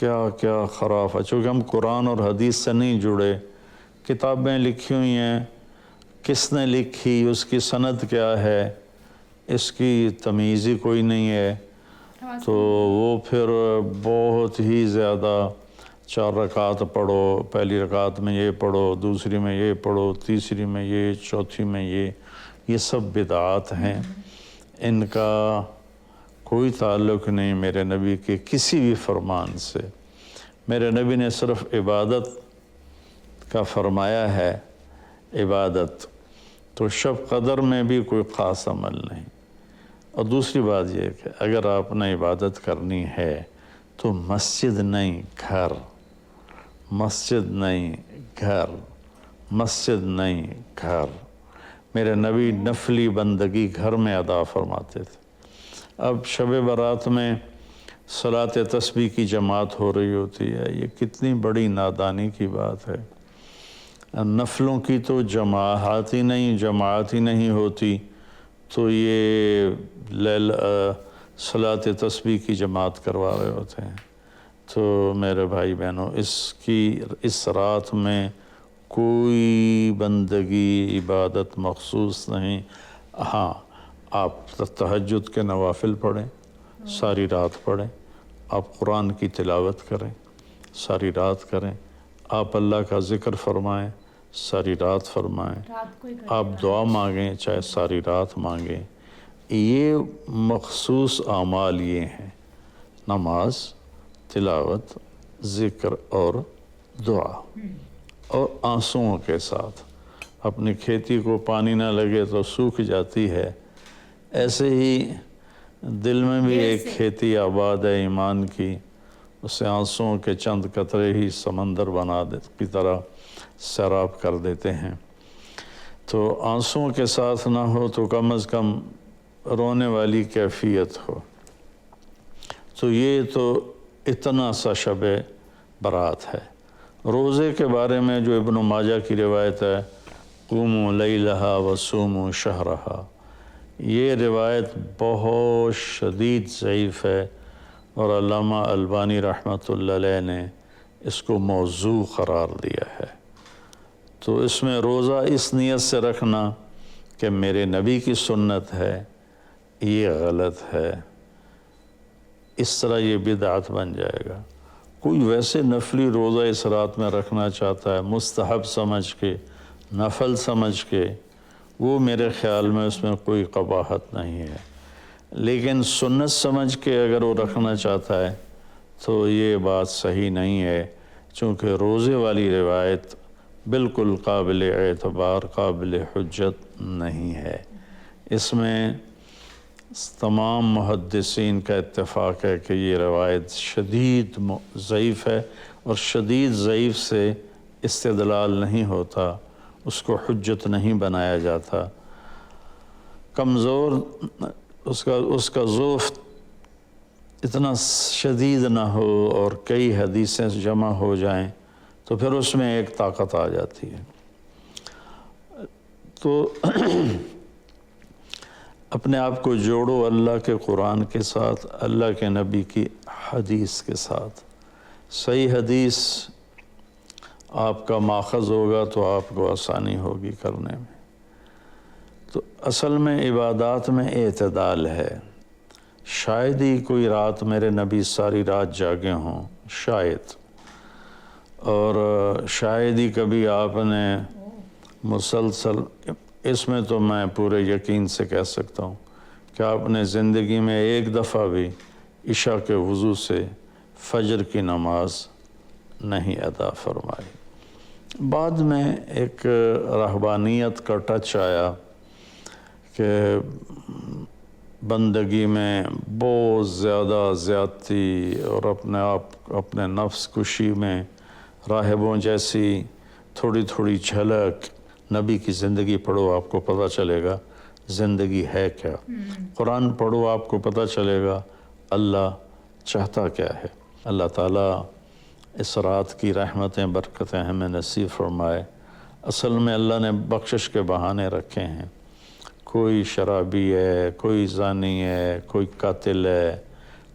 کیا کیا خراف ہے. چونکہ ہم قرآن اور حدیث سے نہیں جڑے، کتابیں لکھی ہوئی ہیں، کس نے لکھی، اس کی سند کیا ہے، اس کی تمیز ہی کوئی نہیں ہے، تو وہ پھر بہت ہی زیادہ 4 رکعت پڑھو، پہلی رکعت میں یہ پڑھو، دوسری میں یہ پڑھو، تیسری میں یہ، چوتھی میں یہ سب بدعات ہیں. ان کا کوئی تعلق نہیں میرے نبی کے کسی بھی فرمان سے. میرے نبی نے صرف عبادت کا فرمایا ہے، عبادت. تو شب قدر میں بھی کوئی خاص عمل نہیں. اور دوسری بات یہ کہ اگر آپ نے عبادت کرنی ہے تو مسجد نہیں گھر، مسجد نہیں گھر، مسجد نہیں گھر. میرے نبی نفلی بندگی گھر میں ادا فرماتے تھے. اب شب برات میں صلاۃ تسبیح کی جماعت ہو رہی ہوتی ہے، یہ کتنی بڑی نادانی کی بات ہے. نفلوں کی تو جماعت ہی نہیں ہوتی، تو یہ صلاۃ تسبیح کی جماعت کروا رہے ہوتے ہیں. تو میرے بھائی بہنوں، اس رات میں کوئی بندگی عبادت مخصوص نہیں. ہاں، آپ تہجد کے نوافل پڑھیں، ساری رات پڑھیں. آپ قرآن کی تلاوت کریں، ساری رات کریں. آپ اللہ کا ذکر فرمائیں، ساری رات فرمائیں. آپ دعا مانگیں، چاہے ساری رات مانگیں. یہ مخصوص اعمال یہ ہیں: نماز، تلاوت، ذکر اور دعا. اور آنسوؤں کے ساتھ. اپنی کھیتی کو پانی نہ لگے تو سوکھ جاتی ہے، ایسے ہی دل میں بھی ایک کھیتی آباد ہے ایمان کی، اسے آنسوؤں کے چند قطرے ہی سمندر کی طرح سیراب کر دیتے ہیں. تو آنسوؤں کے ساتھ نہ ہو تو کم از کم رونے والی کیفیت ہو. تو یہ تو اتنا سا شب برات ہے. روزے کے بارے میں جو ابن ماجہ کی روایت ہے، قوموا لیلہا وصوموا شہرہا، یہ روایت بہت شدید ضعیف ہے، اور علامہ البانی رحمۃ اللہ علیہ نے اس کو موضوع قرار دیا ہے. تو اس میں روزہ اس نیت سے رکھنا کہ میرے نبی کی سنت ہے، یہ غلط ہے. اس طرح یہ بدعت بن جائے گا. کوئی ویسے نفلی روزہ اس رات میں رکھنا چاہتا ہے مستحب سمجھ کے، نفل سمجھ کے، وہ میرے خیال میں اس میں کوئی قباحت نہیں ہے. لیکن سنت سمجھ کے اگر وہ رکھنا چاہتا ہے تو یہ بات صحیح نہیں ہے، چونکہ روزے والی روایت بالکل قابل اعتبار، قابل حجت نہیں ہے. اس میں تمام محدثین کا اتفاق ہے کہ یہ روایت شدید ضعیف ہے، اور شدید ضعیف سے استدلال نہیں ہوتا، اس کو حجت نہیں بنایا جاتا. کمزور اس کا ضعف اتنا شدید نہ ہو اور کئی حدیثیں جمع ہو جائیں تو پھر اس میں ایک طاقت آ جاتی ہے. تو اپنے آپ کو جوڑو اللہ کے قرآن کے ساتھ، اللہ کے نبی کی حدیث کے ساتھ. صحیح حدیث آپ کا ماخذ ہوگا تو آپ کو آسانی ہوگی کرنے میں. تو اصل میں عبادات میں اعتدال ہے. شاید ہی کوئی رات میرے نبی ساری رات جاگے ہوں، شاید، اور شاید ہی کبھی آپ نے مسلسل، اس میں تو میں پورے یقین سے کہہ سکتا ہوں کہ آپ نے زندگی میں ایک دفعہ بھی عشاء کے وضو سے فجر کی نماز نہیں ادا فرمائی. بعد میں ایک رہبانیت کا ٹچ آیا کہ بندگی میں بہت زیادہ زیادتی اور اپنے نفس کشی میں راہبوں جیسی تھوڑی تھوڑی جھلک. نبی کی زندگی پڑھو آپ کو پتہ چلے گا زندگی ہے کیا. قرآن پڑھو آپ کو پتہ چلے گا اللہ چاہتا کیا ہے. اللہ تعالیٰ اس رات کی رحمتیں برکتیں ہمیں نصیب فرمائے. اصل میں اللہ نے بخشش کے بہانے رکھے ہیں. کوئی شرابی ہے، کوئی زانی ہے، کوئی قاتل ہے،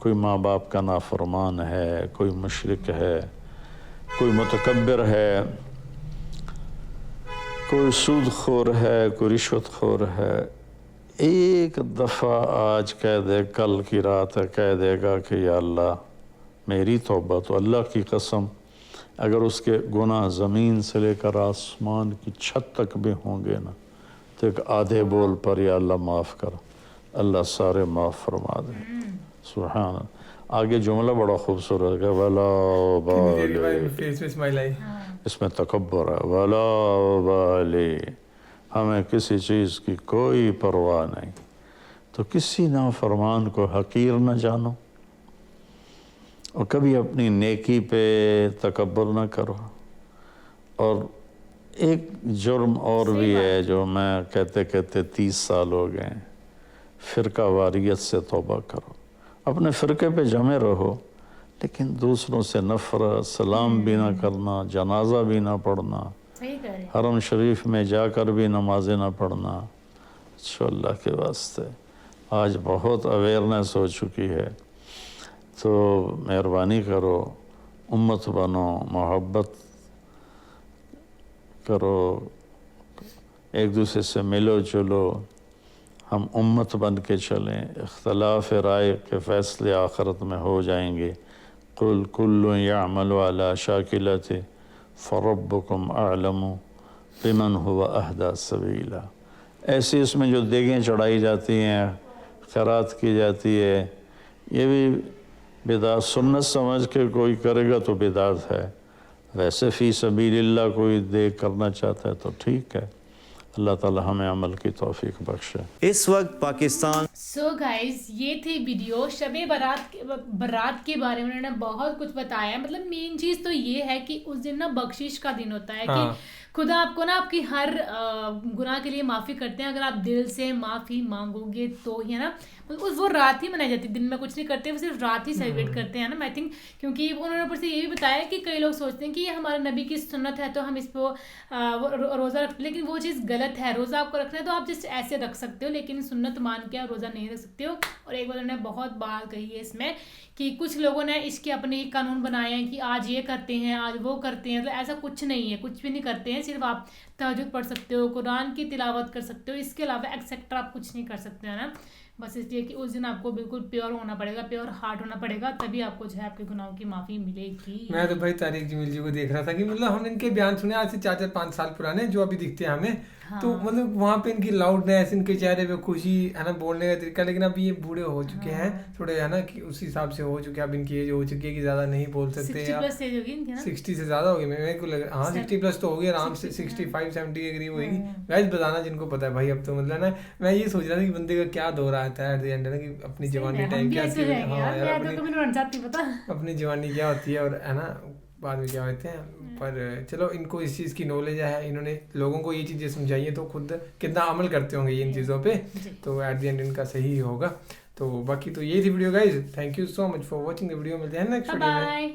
کوئی ماں باپ کا نافرمان ہے، کوئی مشرک ہے، کوئی متکبر ہے، کوئی سود خور ہے، کوئی رشوت خور ہے، ایک دفعہ آج کہہ دے، کل کی رات ہے کہہ دے گا کہ یا اللہ میری توبہ، تو اللہ کی قسم اگر اس کے گناہ زمین سے لے کر آسمان کی چھت تک بھی ہوں گے نا، تو ایک آدھے بول پر یا اللہ معاف کر، اللہ سارے معاف فرما دے. سبحان اللہ. آگے جملہ بڑا خوبصورت ہے، ولا بالِ، اس میں تکبر ہے، ولا بالِ، ہمیں کسی چیز کی کوئی پرواہ نہیں. تو کسی نافرمان کو حقیر نہ جانو، اور کبھی اپنی نیکی پہ تکبر نہ کرو. اور ایک جرم اور بھی ہے جو میں کہتے 30 سال ہو گئے، فرقہ واریت سے توبہ کرو. اپنے فرقے پہ جمے رہو، لیکن دوسروں سے نفرت، سلام بھی نہ کرنا، جنازہ بھی نہ پڑھنا، حرم شریف میں جا کر بھی نمازیں نہ پڑھنا. اچھا اللہ کے واسطے آج بہت اویئرنیس ہو چکی ہے، تو مہربانی کرو، امت بنو، محبت کرو، ایک دوسرے سے ملو جلو، ہم امت بن کے چلیں. اختلاف رائے کے فیصلے آخرت میں ہو جائیں گے. قل کل یعمل علی شاکلتہ فربکم اعلم بمن هو اہدی سبیلا. ایسے اس میں جو دیگیں چڑھائی جاتی ہیں، خیرات کی جاتی ہے، یہ بھی بدعت سنت سمجھ کے کوئی کرے گا تو بدعت ہے. ویسے فی سبیل اللہ کوئی دیگ کرنا چاہتا ہے تو ٹھیک ہے. اللہ تعالی ہمیں عمل کی توفیق بخشے. اس وقت پاکستان. سو گائز یہ تھی ویڈیو شب برات کے بارے میں. انہوں نے بہت کچھ بتایا. مطلب مین چیز تو یہ ہے کہ اس دن نا بخشش کا دن ہوتا ہے کہ خدا آپ کو نا آپ کی ہر گناہ کے لیے معافی کرتے ہیں اگر آپ دل سے معافی مانگو گے تو ہی ہے نا. وہ رات ہی منائی جاتی ہے، دن میں کچھ نہیں کرتے، وہ صرف رات ہی سیلیبریٹ کرتے ہیں نا. آئی تھنک کیونکہ انہوں نے اوپر سے یہ بھی بتایا کہ کئی لوگ سوچتے ہیں کہ یہ ہمارے نبی کی سنت ہے تو ہم اس پہ روزہ رکھتے، لیکن وہ چیز غلط ہے. روزہ آپ کو رکھنا ہے تو آپ جسٹ ایسے رکھ سکتے ہو، لیکن سنت مان کے آپ روزہ نہیں رکھ سکتے ہو. اور ایک بار انہوں نے بہت بات کہی ہے اس میں کہ کچھ لوگوں نے اس کے اپنے قانون بنائے ہیں کہ آج یہ کرتے ہیں آج وہ کرتے ہیں. مطلب ایسا کچھ نہیں ہے، کچھ بھی نہیں کرتے ہیں. صرف آپ تہجد پڑھ سکتے ہو، قرآن کی تلاوت کر سکتے ہو، اس کے علاوہ ایکسیکٹرا آپ کچھ نہیں کر سکتے ہیں نا. بس اس لیے کہ اس دن آپ کو بالکل پیور ہونا پڑے گا، پیور ہارٹ ہونا پڑے گا، تبھی آپ کو جو ہے آپ کے گناہوں کی معافی ملے گی. میں تو بھائی طارق جمیل جی کو دیکھ رہا تھا کہ مطلب ہم نے ان کے بیان سنے آج سے 4-5 سال پرانے جو ابھی دکھتے ہیں ہمیں، تو مطلب وہاں پہ ان کی لاؤڈنیس، ان کے چہرے پہ خوشی ہے نا، بولنے کا طریقہ. لیکن اب یہ بوڑھے ہو چکے ہیں تھوڑے ہے نا، کہ اس حساب سے ہو چکے ہیں. اب ان کی ایج ہو چکی ہے کہ زیادہ نہیں بول سکتے. 60 سے زیادہ ہو گئی، میرے کو لگ رہا ہاں 60+ تو ہو گئی آرام سے، 65-70 کے قریب ہوئے گی. ویسے بتانا جن کو پتا ہے بھائی. اب تو مطلب نا میں یہ سوچ رہا تھا کہ بندے کا کیا دور آتا ہے ایٹ دی اینڈ نا، کہ اپنی جوانی ٹائم کیا ہوتی ہے. ہاں یار اپنی جوانی کیا ہوتی ہے اور ہے نا بعد میں کیا ہوتے ہیں. پر چلو ان کو اس چیز کی نالج ہے، انہوں نے لوگوں کو یہ چیزیں سمجھائی ہیں تو خود کتنا عمل کرتے ہوں گے ان چیزوں پہ، تو ایٹ دی اینڈ ان کا صحیح ہوگا. تو باقی تو یہ تھی video guys. Thank you so much for watching the video. ملتے ہیں نیکسٹ ویڈیو میں.